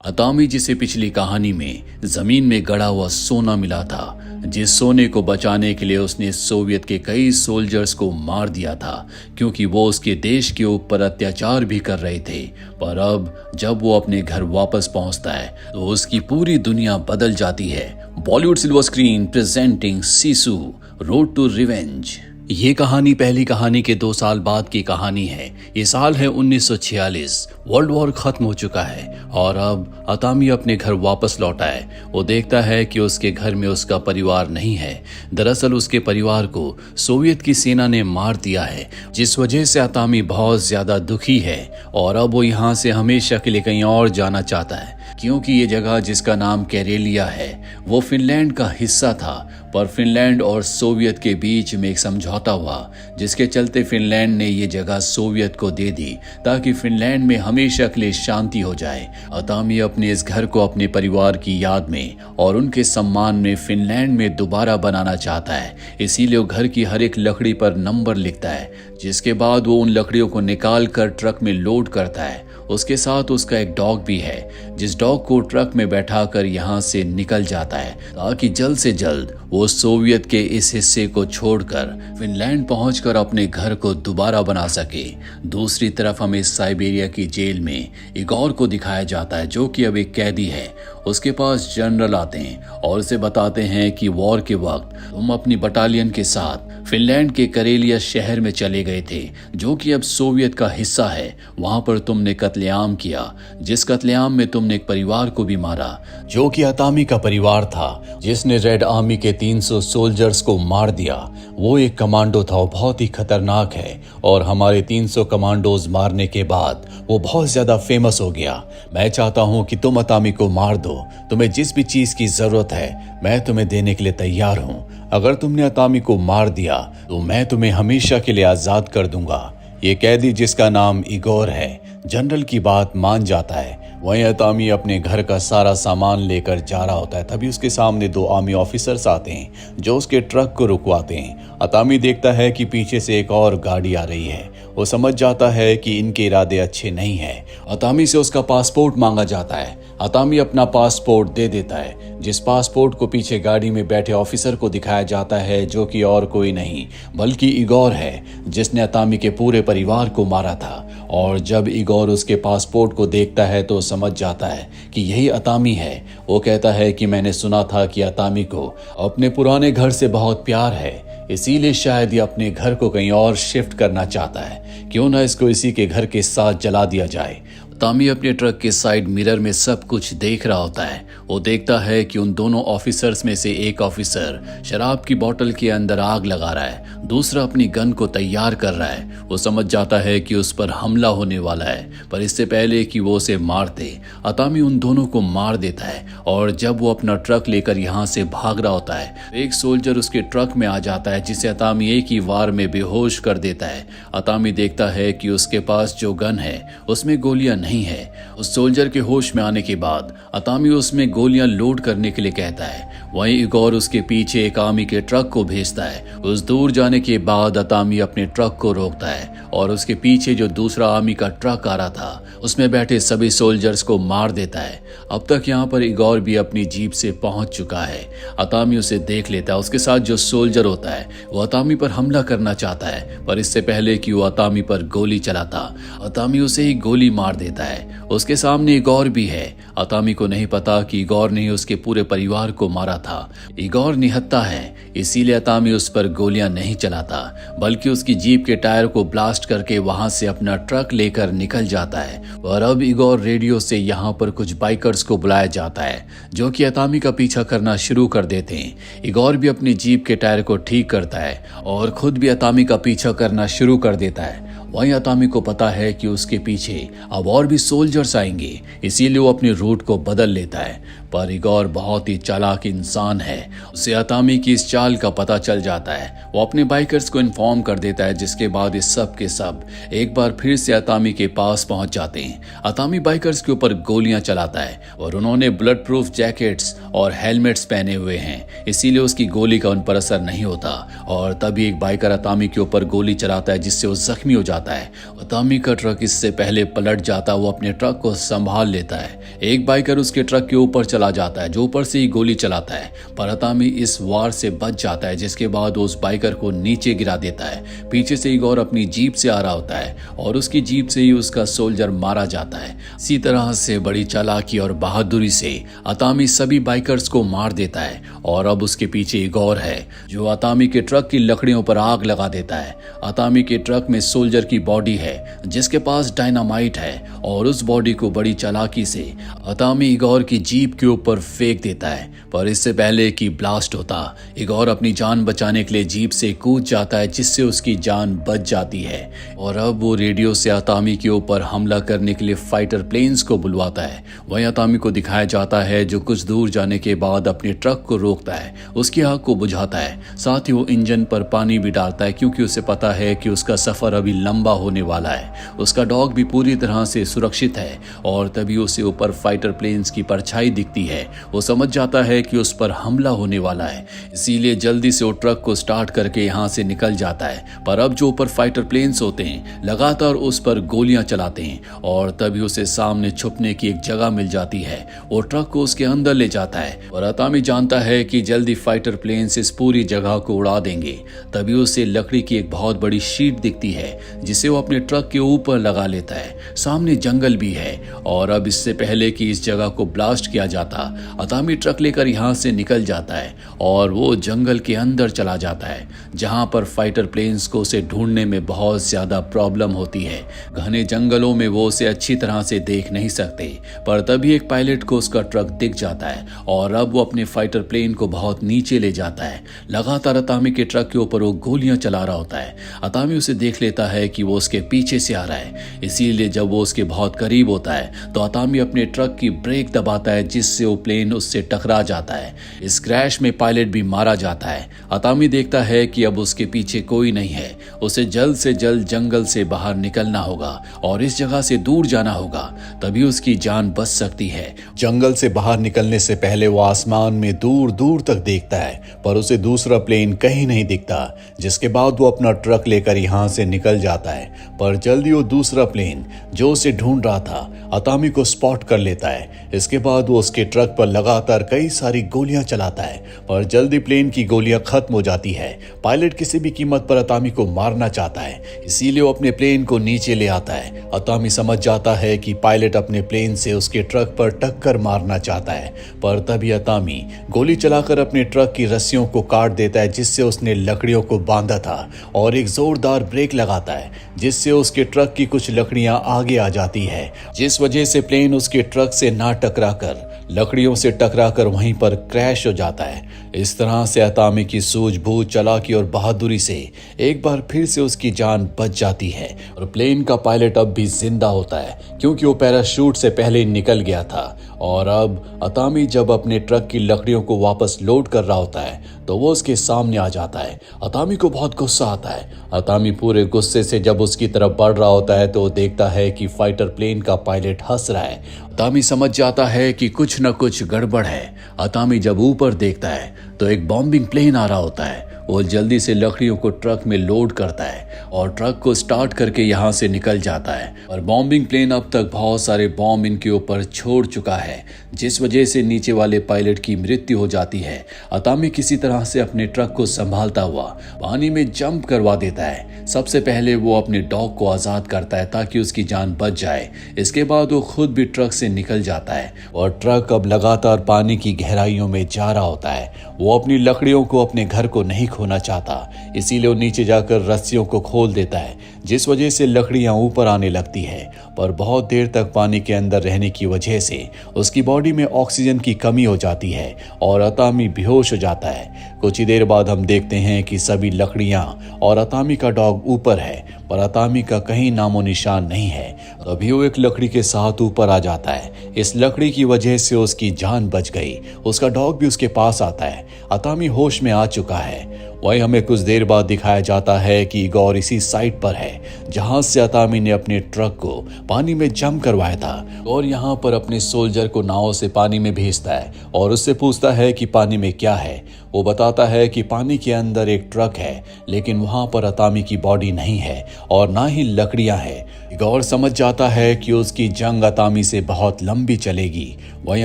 अतामी जिसे पिछली कहानी में जमीन में गड़ा हुआ सोना मिला था, जिस सोने को बचाने के लिए उसने सोवियत के कई सोल्जर्स को मार दिया था क्योंकि वो उसके देश के ऊपर अत्याचार भी कर रहे थे। पर अब जब वो अपने घर वापस पहुंचता है तो उसकी पूरी दुनिया बदल जाती है। Bollywood silver screen presenting Sisu road to revenge. ये कहानी पहली कहानी के 2 साल बाद की कहानी है। ये साल है 1946। वर्ल्ड वॉर खत्म हो चुका है और अब अतामी अपने घर वापस लौटा है। वो देखता है कि उसके घर में उसका परिवार नहीं है। दरअसल उसके परिवार को सोवियत की सेना ने मार दिया है, जिस वजह से अतामी बहुत ज्यादा दुखी है और अब वो यहाँ से हमेशा के लिए कहीं और जाना चाहता है, क्योंकि ये जगह जिसका नाम कैरेलिया है वो फिनलैंड का हिस्सा था। पर फिनलैंड और सोवियत के बीच में एक समझौता हुआ, जिसके चलते फिनलैंड ने ये जगह सोवियत को दे दी ताकि फिनलैंड में हमेशा के लिए शांति हो जाए। अतामी अपने इस घर को अपने परिवार की याद में और उनके सम्मान में फिनलैंड में दोबारा बनाना चाहता है। इसीलिए वो घर की हर एक लकड़ी पर नंबर लिखता है, जिसके बाद वो उन लकड़ियों को निकाल कर ट्रक में लोड करता है। उसके साथ उसका एक डॉग भी है, जिस डॉग को ट्रक में बैठाकर यहाँ से निकल जाता है ताकि जल्द से जल्द वो सोवियत के इस हिस्से को छोड़कर फिनलैंड पहुंचकर अपने घर को दोबारा बना सके। दूसरी तरफ हमें साइबेरिया की जेल में इगोर को दिखाया जाता है, जो कि अब एक कैदी है। उसके पास जनरल आते हैं और उसे बताते हैं कि वॉर के वक्त तुम अपनी बटालियन के साथ फिनलैंड के करेलिया शहर में चले गए थे, जो कि अब सोवियत का हिस्सा है। वहां पर तुमने कत्लेआम किया, जिस कत्लेआम में तुमने एक परिवार को भी मारा, जो कि अतामी का परिवार था, जिसने रेड आर्मी के 300 सोल्जर्स को मार दिया। वो एक कमांडो था, वो बहुत ही खतरनाक है और हमारे 300 कमांडोज मारने के बाद वो बहुत ज्यादा फेमस हो गया। मैं चाहता हूँ कि तुम अतामी को मार दो। तुम्हें जिस भी चीज की जरूरत है मैं तुम्हें देने के लिए तैयार हूँ। अगर तुमने अतामी को मार दिया तो मैं तुम्हें हमेशा के लिए आजाद कर दूंगा। ये कैदी, जिसका नाम इगोर है, जनरल की बात मान जाता है। वहीं अतामी अपने घर का सारा सामान लेकर जा रहा होता है, तभी उसके सामने 2 आर्मी ऑफिसर्स आते हैं जो उसके ट्रक को रुकवाते हैं। अतामी देखता है कि पीछे से एक और गाड़ी आ रही है। वो समझ जाता है कि इनके इरादे अच्छे नहीं हैं। अतामी से उसका पासपोर्ट मांगा जाता है। अतामी अपना पासपोर्ट दे देता है, जिस पासपोर्ट को पीछे गाड़ी में बैठे ऑफिसर को दिखाया जाता है, जो कि और कोई नहीं बल्कि इगोर है, जिसने अतामी के पूरे परिवार को मारा था। और जब इगोर उसके पासपोर्ट को देखता है तो समझ जाता है कि यही अतामी है। वो कहता है कि मैंने सुना था कि अतामी को अपने पुराने घर से बहुत प्यार है, इसीलिए शायद ये अपने घर को कहीं और शिफ्ट करना चाहता है। क्यों ना इसको इसी के घर के साथ जला दिया जाए। अतामी अपने ट्रक के साइड मिरर में सब कुछ देख रहा होता है। वो देखता है कि उन दोनों ऑफिसर्स में से एक ऑफिसर शराब की बोतल के अंदर आग लगा रहा है, दूसरा अपनी गन को तैयार कर रहा है। वो समझ जाता है कि उस पर हमला होने वाला है, पर इससे पहले कि वो उसे मार दे, अतामी उन दोनों को मार देता है। और जब वो अपना ट्रक लेकर यहाँ से भाग रहा होता है, एक सोल्जर उसके ट्रक में आ जाता है, जिसे अतामी एक ही वार में बेहोश कर देता है। अतामी देखता है कि उसके पास जो गन है उसमें गोलियां नहीं है। उस सोल्जर के होश में आने के बाद अतामी उसमें गोलियां लोड करने के लिए कहता है। वहीं इगोर उसके पीछे एक आर्मी के ट्रक को भेजता है। उस दूर जाने के बाद अतामी अपने ट्रक को रोकता है और उसके पीछे जो दूसरा आर्मी का ट्रक आ रहा था उसमें बैठे सभी सोल्जर्स को मार देता है। अब तक यहाँ पर इगोर भी अपनी जीप से पहुंच चुका है। अतामी उसे देख लेता है। उसके साथ जो सोल्जर होता है वो अतामी पर हमला करना चाहता है, पर इससे पहले कि वो अतामी पर गोली चलाता, अतामी उसे ही गोली मार देता है। उसके सामने इगोर भी है। अतामी को नहीं पता कि इगोर ने ही उसके पूरे परिवार को मारा था। इगोर निहत्था है, इसीलिए अतामी उस पर गोलियां नहीं चलाता, बल्कि उसकी जीप के टायर को ब्लास्ट करके वहां से अपना ट्रक लेकर निकल जाता है। और अब इगोर रेडियो से यहाँ पर कुछ बाइकर्स को बुलाया जाता है, जो कि अतामी का पीछा करना शुरू कर देते हैं। इगोर भी अपनी जीप के टायर को ठीक करता है और खुद भी अतामी का पीछा करना शुरू कर देता है। वहीं अतामी को पता है कि उसके पीछे अब और भी सोल्जर्स आएंगे, इसीलिए वो अपने रूट को बदल लेता है। पर इगोर बहुत ही चालाक इंसान है। उसे अतामी की इस चाल का पता चल जाता है। वो अपने बाइकर्स को इन्फॉर्म कर देता है, जिसके बाद इस सब के सब एक बार फिर से अतामी के पास पहुंच जाते हैं। अतामी बाइकर्स के ऊपर गोलियां चलाता है और उन्होंने बुलेट प्रूफ जैकेट्स और हेलमेट्स पहने हुए हैं, इसीलिए उसकी गोली का उन पर असर नहीं होता। और तभी एक बाइकर अतामी के ऊपर गोली चलाता है, जिससे वो जख्मी हो जाता जाता है। अतामी का ट्रक इससे पहले पलट जाता, वो अपने ट्रक को संभाल लेता है। एक बाइकर उसके ट्रक के ऊपर चला जाता है जो ऊपर से ही गोली चलाता है, पर अतामी इस वार से बच जाता है, जिसके बाद वो उस बाइकर को नीचे गिरा देता है। पीछे से इगोर अपनी जीप से आ रहा होता है और उसकी जीप से ही उसका सोल्जर मारा जाता है। इसी तरह से बड़ी चालाकी और बहादुरी से अतामी सभी बाइकर्स को मार देता है और अब उसके पीछे इगोर है जो अतामी के ट्रक की लकड़ियों पर आग लगा देता है। अतामी के ट्रक में सोल्जर की बॉडी है जिसके पास डायनामाइट है और उस बॉडी को बड़ी चालाकी से अतामी इगोर की जीप के ऊपर फेंक देता है, पर इससे पहले कि ब्लास्ट होता इगोर अपनी जान बचाने के लिए जीप से कूद जाता है, जिससे उसकी जान बच जाती है। और अब वो रेडियो से अतामी के ऊपर हमला करने के लिए फाइटर प्लेन्स को बुलवाता है। वहीं अतामी को दिखाया जाता है जो कुछ दूर जाने के बाद अपने ट्रक को रोकता है, उसकी आग को बुझाता है, साथ ही वो इंजन पर पानी भी डालता है क्योंकि उसे पता है कि उसका सफर अभी लंबा होने वाला है। उसका डॉग भी पूरी तरह से सुरक्षित है और तभी उसे ऊपर फाइटर प्लेन्स की परछाई दिखती है। वो समझ जाता है कि उस पर हमला होने वाला है, इसीलिए जल्दी से वो ट्रक को स्टार्ट करके यहाँ से निकल जाता है। पर अब जो ऊपर फाइटर प्लेन्स होते हैं लगातार उस पर गोलियां चलाते हैं और तभी उसे सामने छुपने की एक जगह मिल जाती है। वो ट्रक को उसके अंदर ले जाता है और अतामी जानता है कि जल्दी फाइटर प्लेन्स इस पूरी जगह को उड़ा देंगे। तभी उसे लकड़ी की एक बहुत बड़ी शीट दिखती है जिसे वो अपने ट्रक के ऊपर लगा लेता है। सामने जंगल भी है और अब इससे पहले कि इस जगह को ब्लास्ट किया जाता अतामी ट्रक लेकर यहाँ से निकल जाता है और वो जंगल के अंदर चला जाता है जहाँ पर फाइटर प्लेन्स को उसे ढूंढने में बहुत ज्यादा प्रॉब्लम होती है। घने जंगलों में वो उसे अच्छी तरह से देख नहीं सकते, पर तभी एक पायलट को उसका ट्रक दिख जाता है और अब वो अपने फाइटर प्लेन को बहुत नीचे ले जाता है। लगातार अतामी के ट्रक के ऊपर वो गोलियां चला रहा होता है। अतामी उसे देख लेता है कि वो उसके पीछे से आ रहा है, इसीलिए जब वो उसके बहुत करीब होता है तो अतामी अपने ट्रक की ब्रेक दबाता है जिससे वो प्लेन उससे टकरा जाता है। इस क्रैश में पायलट भी मारा जाता है। अतामी देखता है कि अब उसके पीछे कोई नहीं है, उसे जल्द से जल्द जंगल से बाहर निकलना होगा और इस जगह से दूर जाना होगा, तभी उसकी जान बच सकती है। जंगल से बाहर निकलने से पहले वो आसमान में दूर दूर तक देखता है, पर उसे दूसरा प्लेन कहीं नहीं दिखता, जिसके बाद वो अपना ट्रक लेकर यहाँ से निकल जाता है। पर जल्दी वो दूसरा प्लेन जो उसे ढूंढ रहा था अतामी को स्पॉट कर लेता है। इसके बाद वो उसके ट्रक पर लगातार कई सारी गोलियां चलाता है, पर जल्दी प्लेन की गोलियां खत्म हो जाती है। पायलट किसी भी कीमत पर अतामी को मारना चाहता है, इसीलिए वो अपने प्लेन को नीचे ले आता है। अतामी समझ जाता है कि पायलट अपने प्लेन से उसके ट्रक पर टक्कर मारना चाहता है, पर तभी अतामी गोली चलाकर अपने ट्रक की रस्सियों को काट देता है जिससे उसने लकड़ियों को बांधा था और एक जोरदार ब्रेक लगाता है जिससे उसके ट्रक की कुछ लकड़ियां आगे आ जाती है, जिस वजह से प्लेन उसके ट्रक से ना टकराकर लकड़ियों से टकराकर वहीं पर क्रैश हो जाता है। इस तरह से अतामी की सूझबूझ, चालाकी और बहादुरी से एक बार फिर से उसकी जान बच जाती है और प्लेन का पायलट अब भी जिंदा होता है क्योंकि वो पैराशूट से पहले ही निकल गया था। और अब अतामी जब अपने ट्रक की लकड़ियों को वापस लोड कर रहा होता है तो वो उसके सामने आ जाता है। अतामी को बहुत गुस्सा आता है। अतामी पूरे गुस्से से जब उसकी तरफ बढ़ रहा होता है तो वो देखता है कि फाइटर प्लेन का पायलट हंस रहा है। अतामी समझ जाता है कि कुछ न कुछ गड़बड़ है। अतामी जब ऊपर देखता है तो एक बॉम्बिंग प्लेन आ रहा होता है। वो जल्दी से लकड़ियों को ट्रक में लोड करता है और ट्रक को स्टार्ट करके यहाँ से निकल जाता है। और बॉम्बिंग प्लेन अब तक बहुत सारे बॉम्ब इनके ऊपर छोड़ चुका है, जिस वजह से नीचे वाले पायलट की मृत्यु हो जाती है। अतामी किसी तरह से अपने ट्रक को संभालता हुआ पानी में जंप करवा देता है। सबसे पहले वो अपने डॉग को आजाद करता है ताकि उसकी जान बच जाए। इसके बाद वो खुद भी ट्रक से निकल जाता है और ट्रक अब लगातार पानी की गहराइयों में जा रहा होता है। वो अपनी लकड़ियों को अपने घर को नहीं खोना चाहता, इसीलिए वो नीचे जाकर रस्सियों को खोल देता है, जिस वजह से लकड़ियां ऊपर आने लगती है। पर बहुत देर तक पानी के अंदर रहने की वजह से उसकी बॉडी में ऑक्सीजन की कमी हो जाती है और अतामी बेहोश हो जाता है। कुछ ही देर बाद हम देखते हैं कि सभी लकड़ियां और अतामी का डॉग ऊपर है, पर अतामी का कहीं नामो निशान नहीं है। तभी वो एक लकड़ी के साथ ऊपर आ जाता है। इस लकड़ी की वजह से उसकी जान बच गई। उसका डॉग भी उसके पास आता है। अतामी होश में आ चुका है। वहीं हमें कुछ देर बाद दिखाया जाता है कि इगोर इसी साइट पर है जहां से अतामी ने अपने ट्रक को पानी में जंप करवाया था और यहाँ पर अपने सोल्जर को नाव से पानी में भेजता है और उससे पूछता है कि पानी में क्या है। वो बताता है कि पानी के अंदर एक ट्रक है, लेकिन वहां पर अतामी की बॉडी नहीं है और ना ही लकड़ियां हैं। इगोर समझ जाता है कि उसकी जंग अतामी से बहुत लंबी चलेगी। वहीं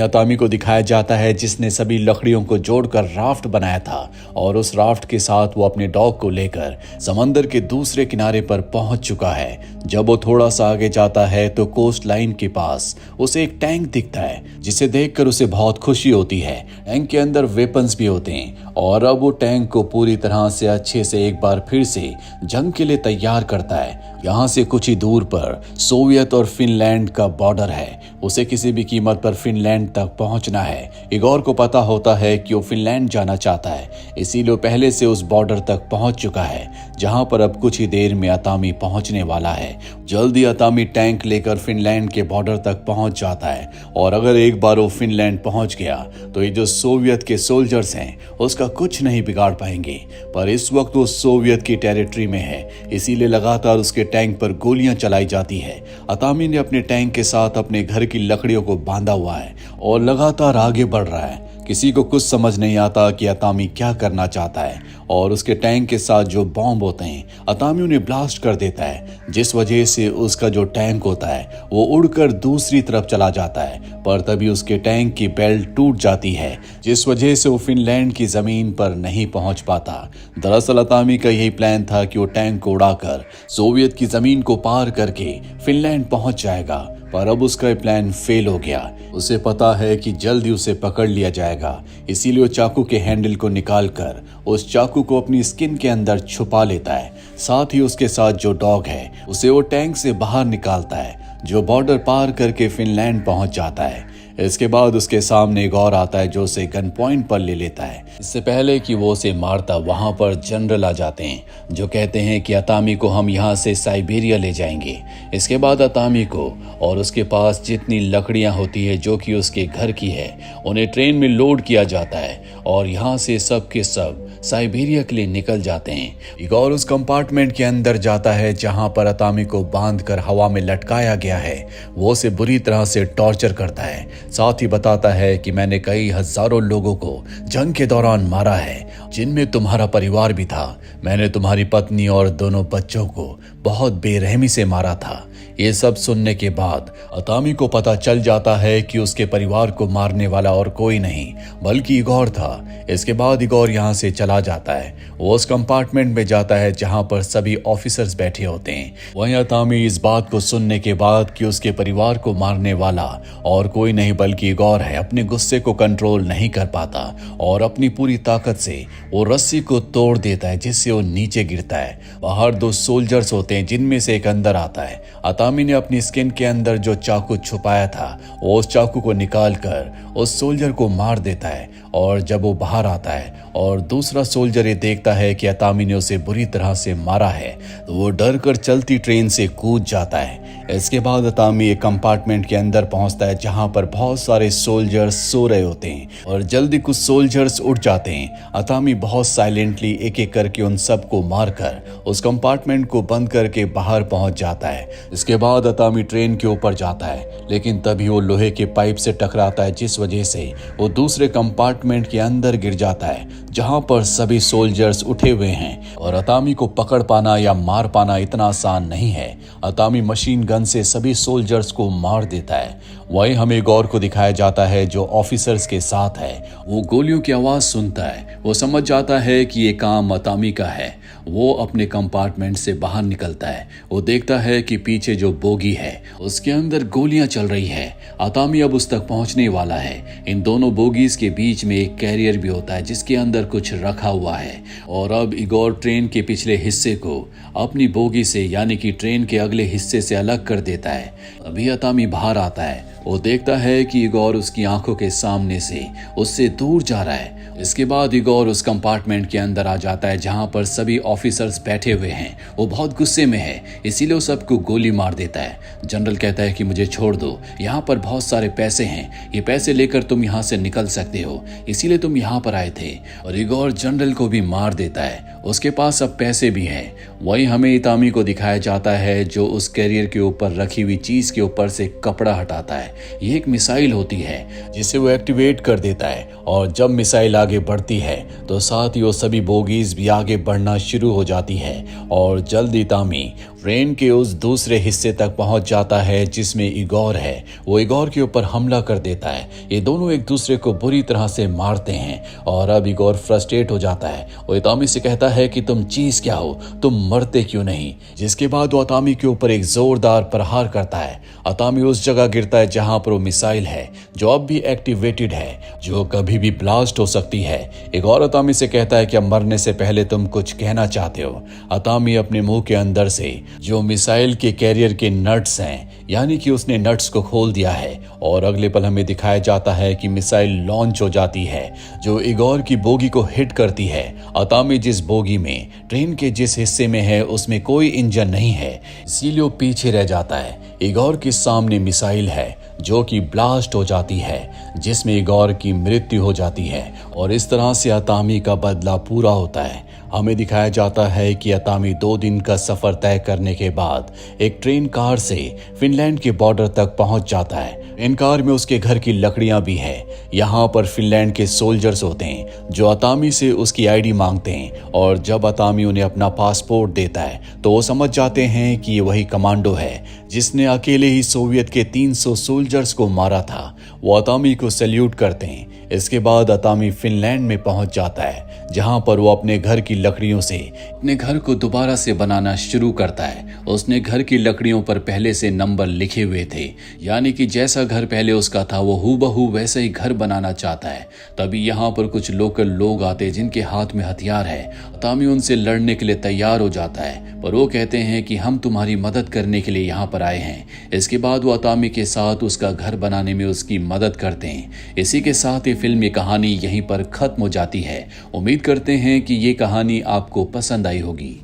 अतामी को दिखाया जाता है जिसने सभी लकड़ियों को जोड़कर राफ्ट बनाया था और उस राफ्ट के साथ वो अपने डॉग को लेकर समंदर के दूसरे किनारे पर पहुंच चुका है। जब वो थोड़ा सा आगे जाता है तो कोस्ट लाइन के पास उसे एक टैंक दिखता है, जिसे देखकर उसे बहुत खुशी होती है। टैंक के अंदर वेपन्स भी होते हैं और अब वो टैंक को पूरी तरह से अच्छे से एक बार फिर से जंग के लिए तैयार करता है। यहाँ से कुछ ही दूर पर सोवियत और फिनलैंड का बॉर्डर है। उसे किसी भी कीमत पर फिनलैंड तक पहुंचना है। इगोर को पता होता है कि वो फिनलैंड जाना चाहता है, इसीलिए पहले से उस बॉर्डर तक पहुंच चुका है, जहां पर अब कुछ ही देर में अतामी पहुंचने वाला है। जल्दी अतामी टैंक लेकर फिनलैंड के बॉर्डर तक पहुंच जाता है और अगर एक बार वो फिनलैंड पहुंच गया तो ये जो सोवियत के सोल्जर्स हैं उसका कुछ नहीं बिगाड़ पाएंगे। पर इस वक्त वो सोवियत की टेरिटरी में है, इसीलिए लगातार उसके टैंक पर गोलियां चलाई जाती है। अतामी ने अपने टैंक के साथ अपने घर की लकड़ियों को बांधा हुआ है और लगातार आगे बढ़ रहा है। किसी को कुछ समझ नहीं आता कि अतामी क्या करना चाहता है और उसके टैंक के साथ जो बॉम्ब होते हैं अतामी उन्हें ब्लास्ट कर देता है, जिस वजह से उसका जो टैंक होता है वो उड़कर दूसरी तरफ चला जाता है। पर तभी उसके टैंक की बेल्ट टूट जाती है, जिस वजह से वो फिनलैंड की जमीन पर नहीं पहुंच पाता। दरअसल अतामी का यही प्लान था कि वो टैंक को उड़ाकर सोवियत की जमीन को पार करके फिनलैंड पहुंच जाएगा, पर अब उसका प्लान फेल हो गया। उसे पता है कि जल्दी उसे पकड़ लिया जाएगा, इसीलिए वो चाकू के हैंडल को निकालकर उस चाकू को अपनी स्किन के अंदर छुपा लेता है। साथ ही उसके साथ जो डॉग है उसे वो टैंक से बाहर निकालता है, जो बॉर्डर पार करके फिनलैंड पहुंच जाता है। इसके बाद उसके सामने एक और आता है जो उसे गन पॉइंट पर ले लेता है। इससे पहले कि वो उसे मारता, वहां पर जनरल आ जाते हैं जो कहते हैं कि अतामी को हम यहाँ से साइबेरिया ले जाएंगे। इसके बाद अतामी को और उसके पास जितनी लकड़ियां होती है जो कि उसके घर की है उन्हें ट्रेन में लोड किया जाता है और यहाँ से सब के सब साइबेरिया के लिए निकल जाते हैं। इगोर उस कंपार्टमेंट के अंदर जाता है जहां पर अतामी को बांधकर हवा में लटकाया गया है। वो उसे बुरी तरह से टॉर्चर करता है, साथ ही बताता है कि मैंने कई हजारों लोगों को जंग के दौरान मारा है, जिनमें तुम्हारा परिवार भी था। मैंने तुम्हारी पत्नी और दोनों बच्चों को बहुत बेरहमी से मारा था। ये सब सुनने के बाद अतामी को पता चल जाता है कि उसके परिवार को मारने वाला और कोई नहीं बल्कि इगोर था। इसके बाद इगोर यहाँ से चला जाता है। वो उस कंपार्टमेंट में जाता है जहाँ पर सभी ऑफिसर्स बैठे होते हैं। वहीं अतामी इस बात को सुनने के बाद कि उसके परिवार को मारने वाला और कोई नहीं बल्कि इगोर है, अपने गुस्से को कंट्रोल नहीं कर पाता और अपनी पूरी ताकत से वो रस्सी को तोड़ देता है, जिससे वो नीचे गिरता है। बाहर दो सोल्जर्स होते हैं, जिनमें से एक अंदर आता है। अतामी ने अपनी स्किन के अंदर जो चाकू छुपाया था वो उस चाकू को निकालकर उस सोल्जर को मार देता है और जब वो बाहर आता है और दूसरा सोल्जर ये देखता है कि अतामी ने उसे बुरी तरह से मारा है तो वो डर कर चलती ट्रेन से कूद जाता है। इसके बाद अतामी एक कंपार्टमेंट के अंदर पहुंचता है जहां पर बहुत सारे सोल्जर्स सो रहे होते हैं और जल्दी कुछ सोल्जर्स उठ जाते हैं। अतामी बहुत साइलेंटली एक एक करके उन सबको मारकर उस कंपार्टमेंट को बंद करके बाहर पहुंच जाता है। इसके बाद अतामी ट्रेन के ऊपर जाता है, लेकिन तभी वो लोहे के पाइप से टकराता है, जिस वजह से वो दूसरे कंपार्टमेंट के अंदर गिर जाता है जहां पर सभी सोल्जर्स उठे हुए हैं। और अतामी को पकड़ पाना या मार पाना इतना आसान नहीं है। अतामी मशीन गन से सभी सोल्जर्स को मार देता है। वहीं हमें गौर को दिखाया जाता है जो ऑफिसर्स के साथ है। वो गोलियों की आवाज सुनता है, वो समझ जाता है कि ये काम अतामी का है। वो अपने कंपार्टमेंट से बाहर निकलता है। वो देखता है कि पीछे जो बोगी है उसके अंदर गोलियां चल रही है। अतामी अब उस तक पहुंचने वाला है। इन दोनों बोगीज के बीच में एक कैरियर भी होता है जिसके अंदर कुछ रखा हुआ है और अब इगोर ट्रेन के पिछले हिस्से को अपनी बोगी से यानी कि ट्रेन के अगले हिस्से से अलग कर देता है। अभी अतामी बाहर आता है। वो देखता है कि इगोर उसकी आंखों के सामने से उससे दूर जा रहा है। इसके बाद इगोर उस कंपार्टमेंट के अंदर आ जाता है जहां पर सभी ऑफिसर्स बैठे हुए हैं। वो बहुत गुस्से में है, इसीलिए वो सबको गोली मार देता है। जनरल कहता है कि मुझे छोड़ दो, यहाँ पर बहुत सारे पैसे हैं, ये पैसे लेकर तुम यहाँ से निकल सकते हो, इसीलिए तुम यहाँ पर आए थे। और इगोर जनरल को भी मार देता है। उसके पास अब पैसे भी हैं। वहीं हमें इतामी को दिखाया जाता है जो उस कैरियर के ऊपर रखी हुई चीज के ऊपर से कपड़ा हटाता है। ये एक मिसाइल होती है जिसे वो एक्टिवेट कर देता है, और जब मिसाइल आगे बढ़ती है तो साथ ही वो सभी बोगीज भी आगे बढ़ना शुरू हो जाती है। और जल्द इतामी ट्रेन के उस दूसरे हिस्से तक पहुंच जाता है जिसमें इगोर है। वो इगोर के ऊपर हमला कर देता है। ये दोनों एक दूसरे को बुरी तरह से मारते हैं और अब इगोर फ्रस्ट्रेट हो जाता है। वो इतामी से कहता है कि तुम चीज क्या हो, तुम मरते क्यों नहीं। जिसके बाद वो अतामी के ऊपर एक जोरदार प्रहार करता है। अतामी उस जगह गिरता है जहां पर वो मिसाइल है जो अब भी एक्टिवेटेड है, जो कभी भी ब्लास्ट हो सकती है। इगोर अतामी से कहता है कि अब मरने से पहले तुम कुछ कहना चाहते हो। अतामी अपने मुंह के अंदर से जो मिसाइल के कैरियर के नट्स हैं, यानी कि उसने नट्स को खोल दिया है, और अगले पल हमें दिखाया जाता है कि मिसाइल लॉन्च हो जाती है जो इगोर की बोगी को हिट करती है। अतामी जिस बोगी में ट्रेन के जिस हिस्से में है उसमें कोई इंजन नहीं है, इसीलिए वो पीछे रह जाता है। इगोर के सामने मिसाइल है जो कि ब्लास्ट हो जाती है, जिसमें इगोर की मृत्यु हो जाती है, और इस तरह से अतामी का बदला पूरा होता है। हमें दिखाया जाता है कि अतामी 2 दिन का सफर तय करने के बाद एक ट्रेन कार से फिनलैंड के बॉर्डर तक पहुंच जाता है। इन कार में उसके घर की लकड़ियां भी हैं। यहाँ पर फिनलैंड के सोल्जर्स होते हैं जो अतामी से उसकी आईडी मांगते हैं, और जब अतामी उन्हें अपना पासपोर्ट देता है तो वो समझ जाते हैं कि ये वही कमांडो है जिसने अकेले ही सोवियत के 300 सोल्जर्स को मारा था। वो अतामी को सैल्यूट करते हैं। इसके बाद अतामी फिनलैंड में पहुंच जाता है जहां पर वो अपने घर की लकड़ियों से अपने घर को दोबारा से बनाना शुरू करता है। उसने घर की लकड़ियों पर पहले से नंबर लिखे हुए थे, यानी कि जैसा घर पहले उसका था वो हूबहू वैसे ही घर बनाना चाहता है। तभी यहाँ पर कुछ लोकल लोग आते जिनके हाथ में हथियार है। अतामी उनसे लड़ने के लिए तैयार हो जाता है, पर वो कहते हैं कि हम तुम्हारी मदद करने के लिए यहाँ पर आए हैं। इसके बाद वो अतामी के साथ उसका घर बनाने में उसकी मदद करते हैं। इसी के साथ ये फिल्म की कहानी यहीं पर खत्म हो जाती है। उम्मीद करते हैं कि ये कहानी आपको पसंद आई होगी।